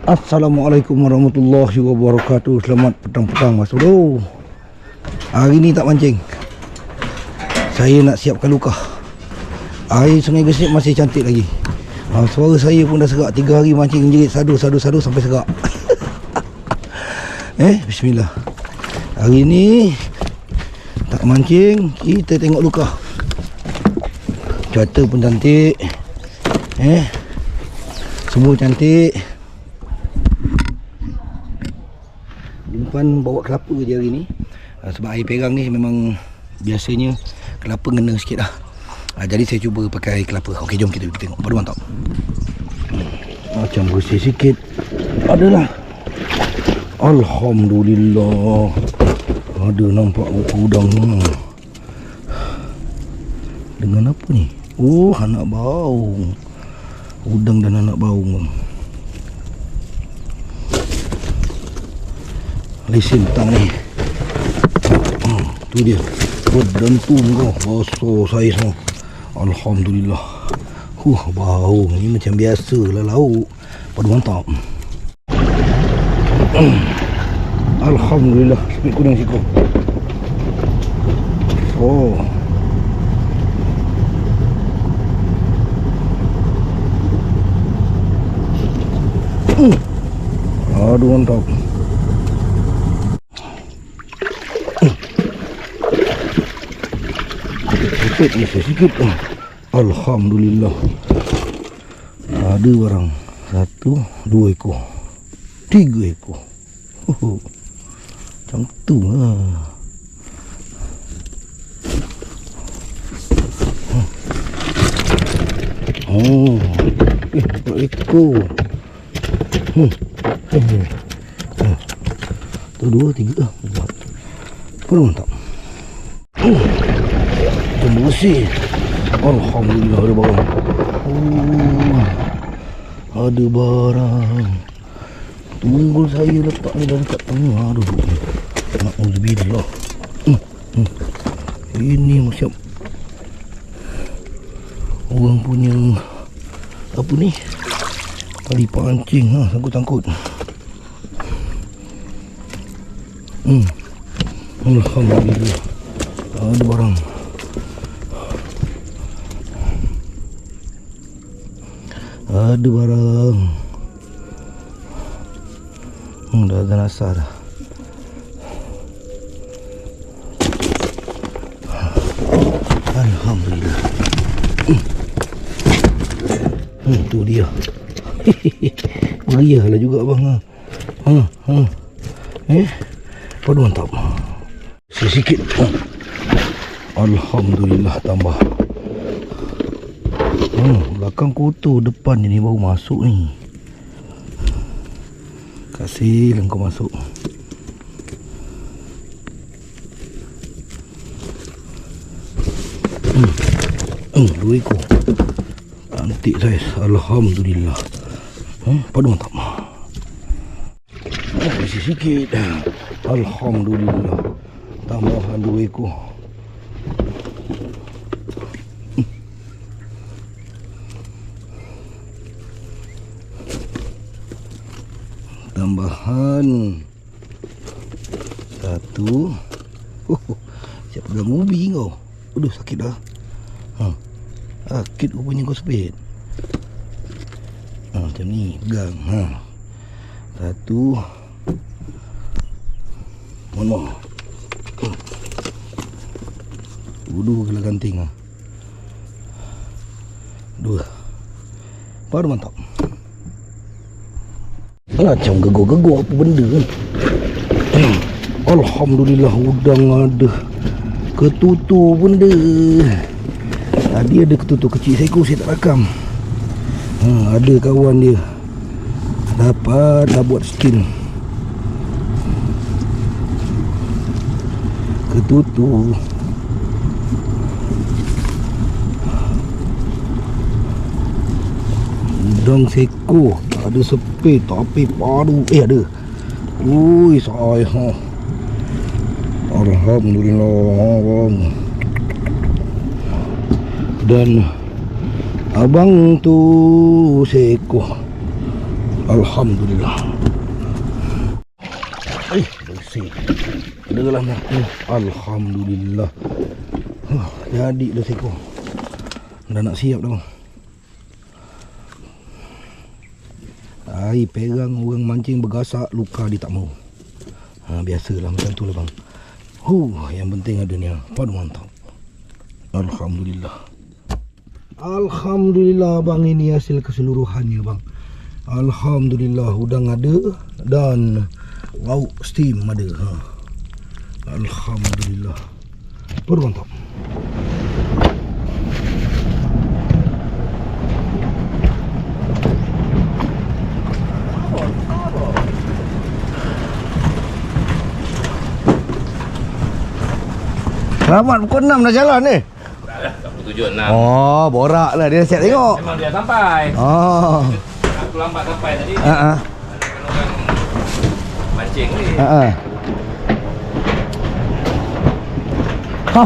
Assalamualaikum warahmatullahi wabarakatuh. Selamat petang-petang Mas Bro. Hari ni tak mancing. Saya nak siapkan luka. Air Sungai Gesik masih cantik lagi. Suara saya pun dah serak. 3 hari mancing jerit sadu sampai serak. Bismillah. Hari ni tak mancing, kita tengok luka. Cuaca pun cantik. Semua cantik. Umpan bawa kelapa je hari ni. Sebab air perang ni memang biasanya kelapa ngena sikit lah. Jadi saya cuba pakai kelapa. Okey, jom kita pergi tengok. Padu mantap. Macam bersih sikit. Adalah. Alhamdulillah. Ada nampak udang ni. Dengan apa ni? Oh, anak baung. Udang dan anak baung. Lesen tang ni. Tu dia. Berdentum kau. Basah saya semua. Alhamdulillah. Bau ni macam biasa lah lauk. Padu mantap. Alhamdulillah. Sepit kuning siko. Oh. Aduh mantap. Sikit ni sikit. Alhamdulillah. Ada barang. 1, 2 ekor. 3 ekor. Macam tu lah. Ekor. Tu 2, 3, 4. Kurang mantap. Bersih. Alhamdulillah ada barang. Ada barang. Tunggul saya letak ni dah dekat tengah. Aduh. Alhamdulillah. Ini macam orang punya apa ni? Tali pancing sangkut-sangkut. Alhamdulillah. Ada barang. Ada barang. Dah ada nasa dah. Alhamdulillah. Tu dia. Meriah lah juga abang. Padu mantap. Sikit. Alhamdulillah tambah. Belakang kotor, depan ni baru masuk ni. Kasih lah kau masuk. Dua ekor. Cantik saiz. Alhamdulillah. Padu mantap. Masih sikit. Alhamdulillah. Tambahan 2 ekor. Tambahan 1. Siap pegang ubi kau. Aduh sakit dah. Sakit rupanya kau sepit. Macam ni pegang. 1. Mana? Dua kena ganting. 2. Baru mantap. Macam gegor-gegor apa benda kan. Alhamdulillah udang ada. Ketutu pun ada. Tadi ada ketutu kecil seekor saya tak rakam. Ada kawan dia. Dapat dah buat skin. Ketutu. Udang seekor. Ada sepit tapi padu. Ada. Ui saya. Alhamdulillah. Dan abang tu seekor. Alhamdulillah. Bersih. Adalah nak. Alhamdulillah. Jadi dah seko. Dah nak siap dah bang. Air pegang orang mancing bergasak, luka dia tak mau. Biasalah macam tu lah bang. Yang penting ada ni. Padu mantap. Alhamdulillah. Alhamdulillah bang, ini hasil keseluruhannya bang. Alhamdulillah, udang ada dan lauk steam ada. Alhamdulillah. Padu mantap. Selamat pukul 6 dah jalan ni. Tak pukul 7, 6. Oh, borak lah dia siap tengok. Memang dia sampai. Oh. Aku lambat sampai tadi. Ha. Orang mancing ni.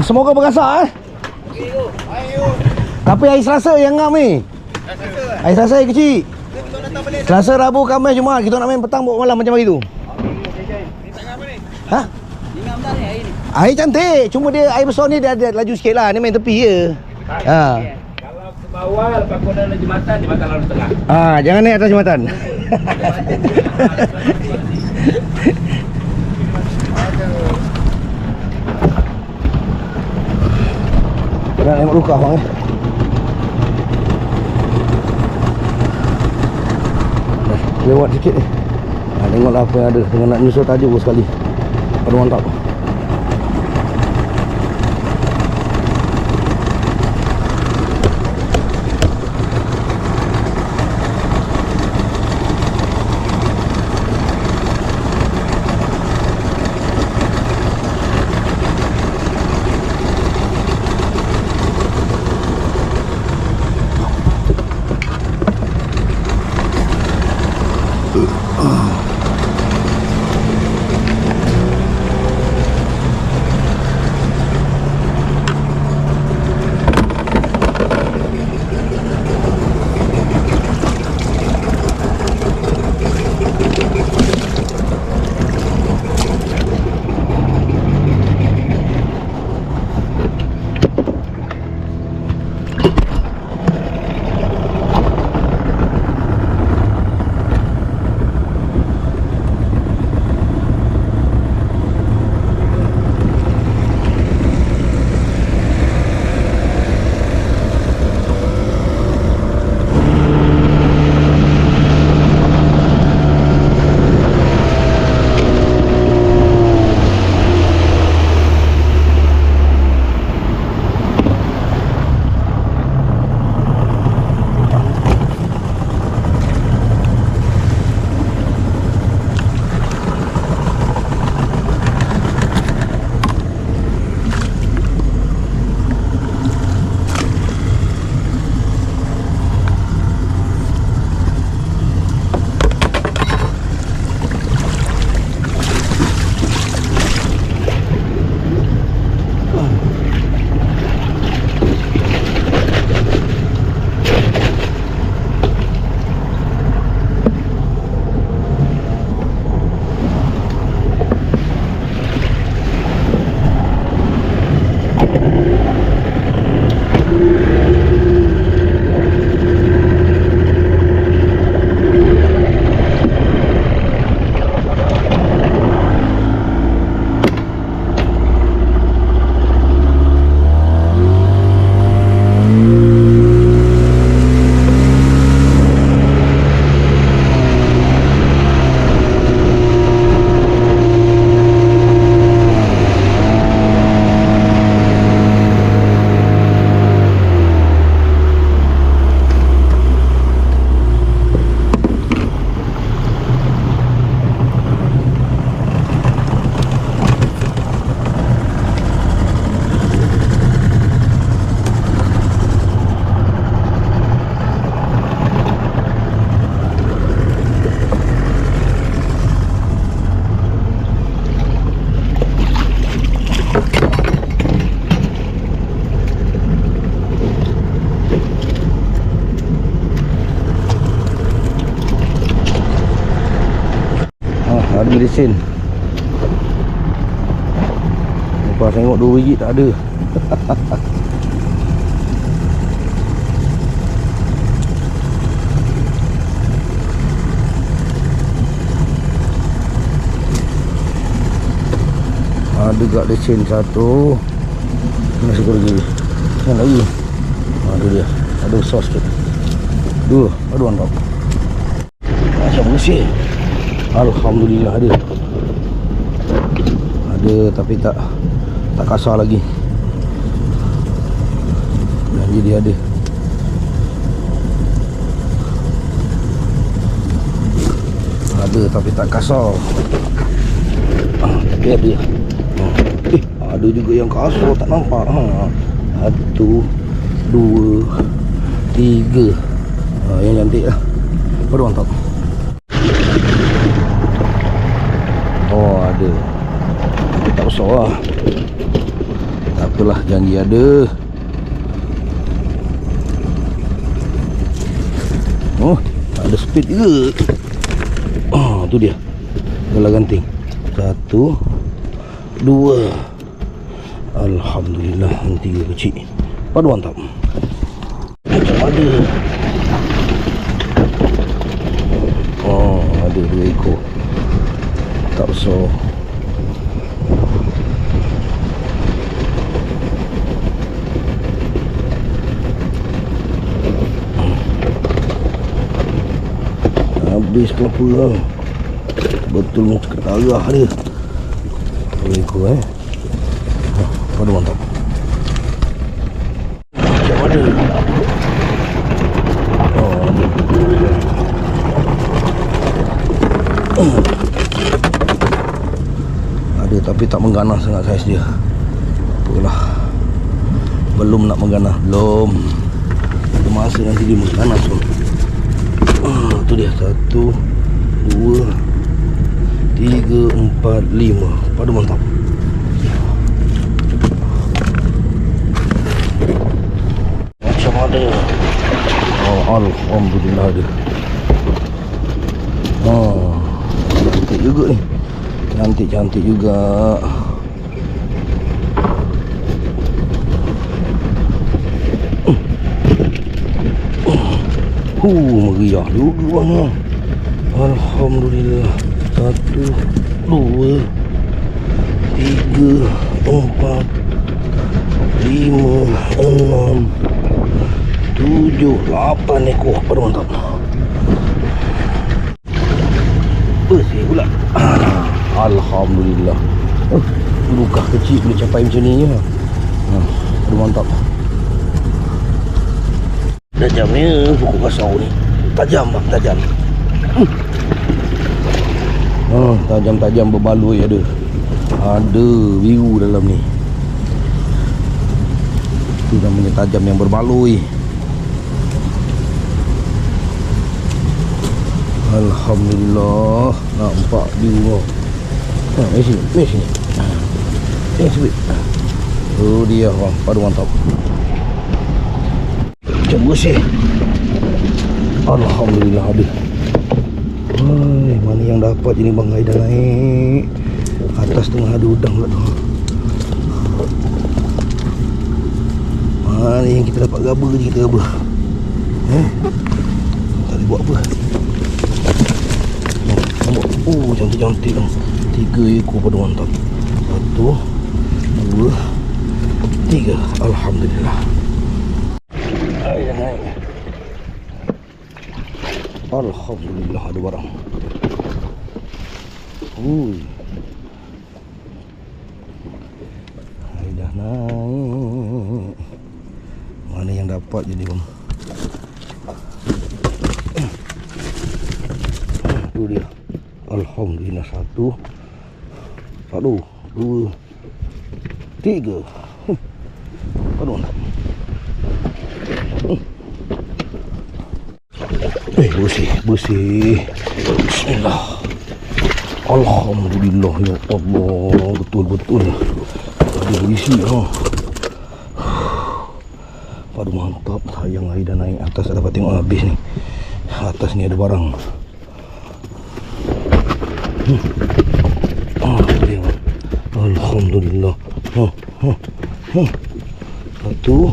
Semoga bergasak Tapi hari Selasa yang ngam ni. Hari Selasa yang kecil. Selasa, Rabu, Khamis, Jumaat kita nak main petang buat malam macam hari tu. Ha? Air cantik, cuma dia air besar ni dia ada laju sikit lah. Ni main tepi je. Kalau ke bawah, lepas kau dah jembatan, jembatan lalu tengah. Jangan naik atas jembatan. Nak tengok luka bang lewat sikit ni. Tengoklah apa yang ada. Dengan nak nyusul tajuk sekali. Padu mantap. bagi lesen. Lepas tengok 2 biji tak ada. Ada gak lesen 1. Masih lagi. Yang lagi. Ada dia. Ada sos tu. 2. Aduh mantap. Macam bersih. Alhamdulillah ada. Ada tapi tak kasar lagi. Dan jadi ada. Ada tapi tak kasar. Tapi ada. Ada juga yang kasar tak nampak. 1, 2, 3. Yang cantik lah. Aduh mantap. Oh ada. Tapi tak besar lah. Tak apalah, janji ada. Oh ada speed juga. Tu dia. Gelar ganting. 1, 2. Alhamdulillah. 3 kecil. Aduh mantap. Macam ada. Oh ada 2 ekor. Tak besar. Habis kelapa lah. Betul macam ketarah dia. 2 ekor Aduh mantap. Macam mana? Oh ada. Ada tapi tak mengganah sangat saiz dia. Apalah. Belum nak mengganah. Belum. Ada masa nanti dia mengganah tu. Tu dia. 1, 2, 3, 4, 5. Aduh mantap. Macam ada. Oh alhamdulillah ada. Cantik juga ni. Cantik juga. Meriah juga warna. Alhamdulillah. 1, 2, 3, 4, 5, 6, 7, 8 ekor. Aduh mantap. Bersih pula. Alhamdulillah. Lukah kecil boleh capai macam ni ya. Aduh mantap. Tajamnya pokok kasau ni. Tajam bang, tajam. Tajam-tajam berbaloi ada. Ada biru dalam ni. Itu namanya tajam yang berbaloi. Alhamdulillah. Nampak biru. Mari sini. Sebut. Oh dia bang, padu mantap. Macam bersih. Alhamdulillah ada. Mana yang dapat je ni bang, air dah naik. Atas tengah ada udang pula tu. Mana yang kita dapat gaba je kita gaba. Tak boleh buat apa. Nampak. Cantik-cantik bang. 3 ekor pada mantap. 1, 2, 3. Alhamdulillah. Air dah naik. Alhamdulillah ada barang. Air dah naik. Mana yang dapat jadi bang. Tu dia. Alhamdulillah. 1, 2, 3. Aduh mantap. Bersih. Bismillah. Alhamdulillah ya Allah. Betul-betul ada berisi Aduh mantap. Sayang air dah naik atas. Tak dapat tengok habis ni. Atas ni ada barang. Alhamdulillah. Satu,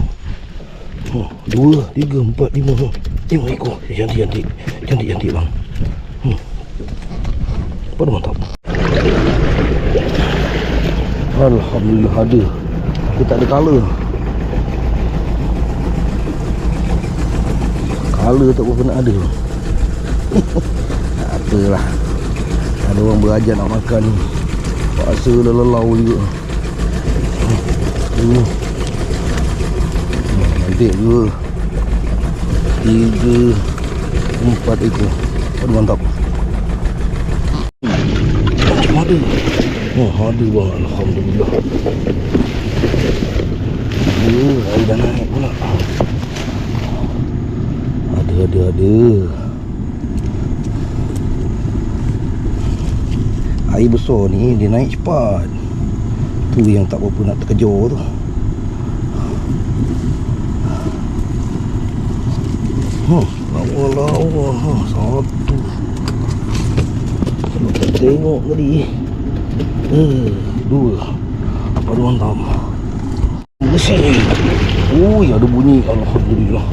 dua, tiga, empat, lima. 5 ekor. Cantik bang. Pada mantap. Alhamdulillah ada. Dia tak ada color. Color tak berapa nak ada. Tak apalah. Ada orang berajar nak makan ni. Paksa dah lelau juga. Nanti 2, 3, 4 ekor. Aduh mantap. Macam ada. Ada bang. Alhamdulillah. Air dah naik pula. Ada. Air besar ni dia naik cepat. Tu yang tak berapa nak terkejar tu. Lawa. Satu. Kalau kita tengok tadi. 2. Aduh mantap. Bersih. Ada bunyi. Alhamdulillah.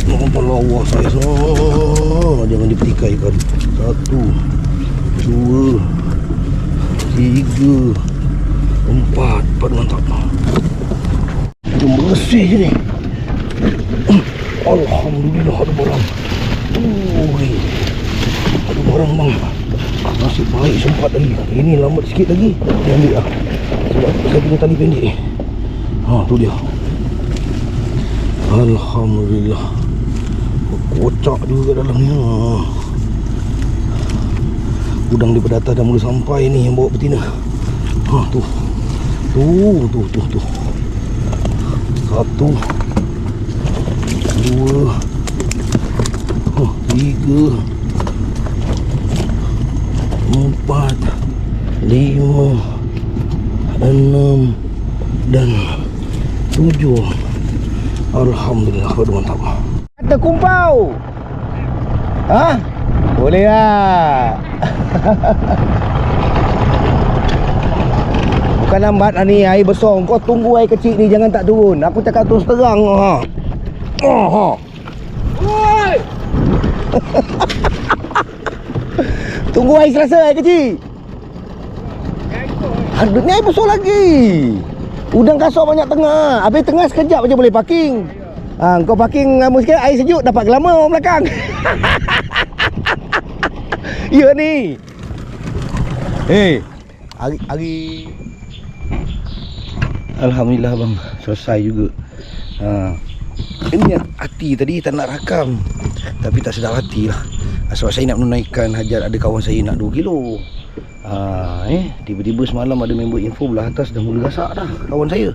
Nampak lawa saya. Jangan dipetikai kan. 1, 2, 3, 4. Pada mantap. Dia bersih je ni. Alhamdulillah ada barang. Ada barang bang. Nasib baik sempat lagi. Ini lambat sikit lagi. Dia ambil lah. Sebab saya punya tali pendek ni. Tu dia. Alhamdulillah. Kocak juga dalam ni. Udang daripada atas dah mula sampai ni yang bawa betina. Tu. 1, 2, 3, 4, 5, 6 dan 7. Alhamdulillah, pada mantap. Ada kumpau. Boleh lah. Bukan lambat lah ni, air besar. Kau tunggu air kecil ni, jangan tak turun. Aku cakap terus terang. Oi! Tunggu air selasa, air kecil. Ada ni air besar lagi. Udang kasar banyak tengah. Habis tengah sekejap je boleh parking. Kau parking lama sikit, air sejuk dapat gelama orang belakang. Ya ni. Hari Alhamdulillah bang, selesai juga. Ini hati tadi tak nak rakam, tapi tak sedap hati lah. Sebab saya nak menunaikan hajat ada kawan saya nak 2 kilo. Tiba-tiba semalam ada member info belah atas dah mula gasak dah kawan saya.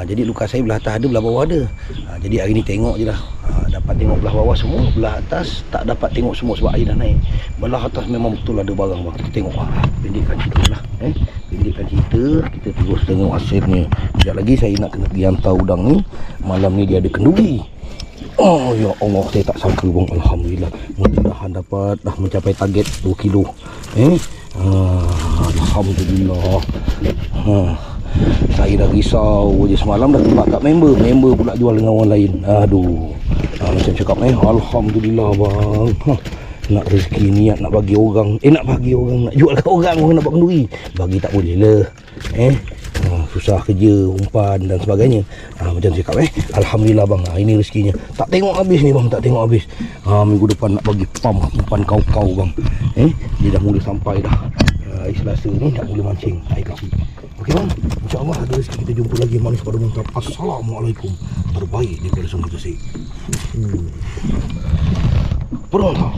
Jadi luka saya belah atas ada, belah bawah ada. Jadi hari ni tengok je lah. Dapat tengok belah bawah semua, belah atas tak dapat tengok semua sebab air dah naik. Belah atas memang betul ada barang bang. Kita tengok pendekkan cerita lah. Pendekkan cerita, kita terus tengok hasilnya. Sekejap lagi saya nak kena pergi hantar udang ni. Malam ni dia ada kenduri. Ya Allah, saya tak sangka bang. Alhamdulillah, mudah-mudahan dapat dah mencapai target 2 kilo. Alhamdulillah. Saya dah risau je semalam, dah tebak kat member pula jual dengan orang lain. Aduh. Macam cakap Alhamdulillah bang. Nak rezeki niat nak bagi orang, nak jual kat orang nak buat kenduri. Bagi tak boleh lah. Susah kerja, umpan dan sebagainya. Macam cakap Alhamdulillah bang. Ini rezekinya. Tak tengok habis ni bang, tak tengok habis. Minggu depan nak bagi umpan kau-kau bang. Dia dah mula sampai dah. Hari Selasa ni dah mula mancing air kapi. Okey bang, insya-Allah ada rezeki kita jumpa lagi manis pada mantap. Assalamualaikum. Terbaik daripada semua kesih. Pernah.